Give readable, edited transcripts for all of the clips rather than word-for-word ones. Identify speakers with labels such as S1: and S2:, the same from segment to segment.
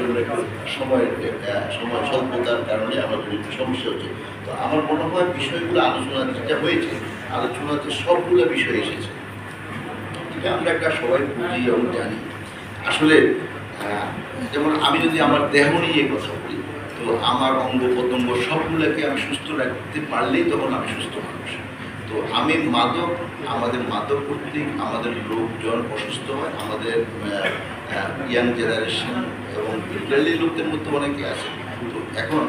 S1: জন্য একটু সময় স্বল্পতার কারণে আমাদের একটু সমস্যা হচ্ছে। তো আমার মনে হয় বিষয়গুলো আলোচনা যেটা হয়েছে, আলোচনাতে সবগুলো বিষয় এসেছে। এটা আমরা একটা সবাই বুঝি এবং জানি। আসলে যেমন আমি যদি আমার দেহ নিয়ে কথা বলি, তো আমার অঙ্গ প্রত্যঙ্গ সবগুলোকে আমি সুস্থ রাখতে পারলেই তখন আমি সুস্থ মানুষ। তো আমাদের মাদক কর্তৃক আমাদের লোকজন অসুস্থ হয়, আমাদের ইয়াং জেনারেশন এবং এল্ডারলি লোকদের মধ্যে অনেকে আছে। তো এখন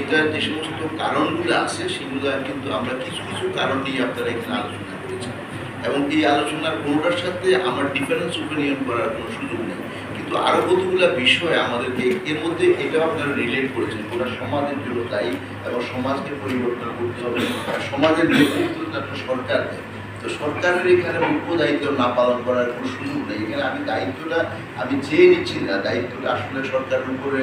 S1: এটার যে সমস্ত কারণগুলো আছে সেগুলো কিন্তু আমরা কিছু কিছু কারণ নিয়ে আপনারা এখানে আলোচনা করেছেন, এবং এই আলোচনার কোনোটার সাথে আমার ডিফারেন্স ওপিনিয়ন করার কোনো সুযোগ নেই। কিন্তু আরও কতগুলো বিষয় আমাদেরকে এর মধ্যে এটাও আপনারা রিলেট করেছেন, ওরা সমাজের জন্য দায়ী এবং সমাজকে পরিবর্তন করতে হবে। সমাজের নেতৃত্ব একটা সরকার দেয়, তো সরকারের এখানে মুখ্য দায়িত্ব না পালন করার কোনো সুযোগ নেই। এখানে আমি দায়িত্বটা আমি চেয়ে নিচ্ছি না, দায়িত্বটা আসলে সরকারের উপরে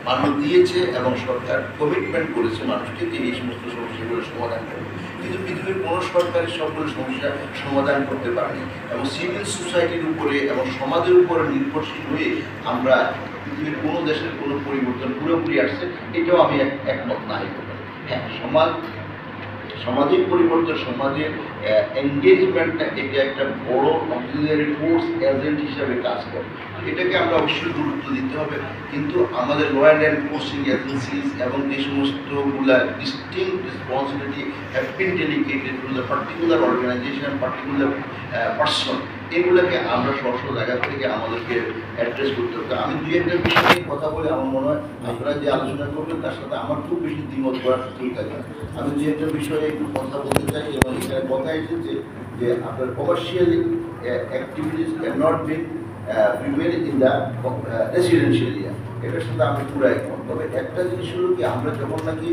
S1: মানুষ দিয়েছে এবং সরকার কমিটমেন্ট করেছে মানুষকে যে এই সমস্ত সমস্যাগুলো সমাধান করবে। কিন্তু পৃথিবীর কোনো সরকারি সবগুলো সমস্যা সমাধান করতে পারেনি, এবং সিভিল সোসাইটির উপরে এবং সমাজের উপরে নির্ভরশীল হয়ে আমরা পৃথিবীর কোনো দেশের কোনো পরিবর্তন পুরোপুরি আসছে এটাও আমি একমত না হতে পারি। হ্যাঁ, সামাজিক পরিবর্তন, সমাজের এঙ্গেজমেন্টটা এটা একটা বড় অক্সিলারি ফোর্স এজেন্ট হিসাবে কাজ করে, এটাকে আমরা অবশ্যই গুরুত্ব দিতে হবে। কিন্তু আমাদের ল অ্যান্ড এনফোর্সিং এজেন্সিজ এবং যে সমস্তগুলা distinct responsibility have been delegated to the particular organization, particular person, এগুলোকে আমরা স্ব জায়গা থেকে আমাদেরকে অ্যাড্রেস করতে হবে। আমি দুই একটা বিষয় নিয়ে কথা বলে আমার মনে হয় আপনারা যে আলোচনা করবেন তার সাথে আমার খুব বেশি দ্বিমত করার সুযোগ থাকে। আমি দুই একটা বিষয়ে একটু কথা বলতে চাই, এবং এখানে কথা এসেছে যে আপনার commercial activities can not be prevail in the residential area, এটার সাথে আমি পুরো একমত। তবে একটা জিনিস হলো কি, আমরা যখন নাকি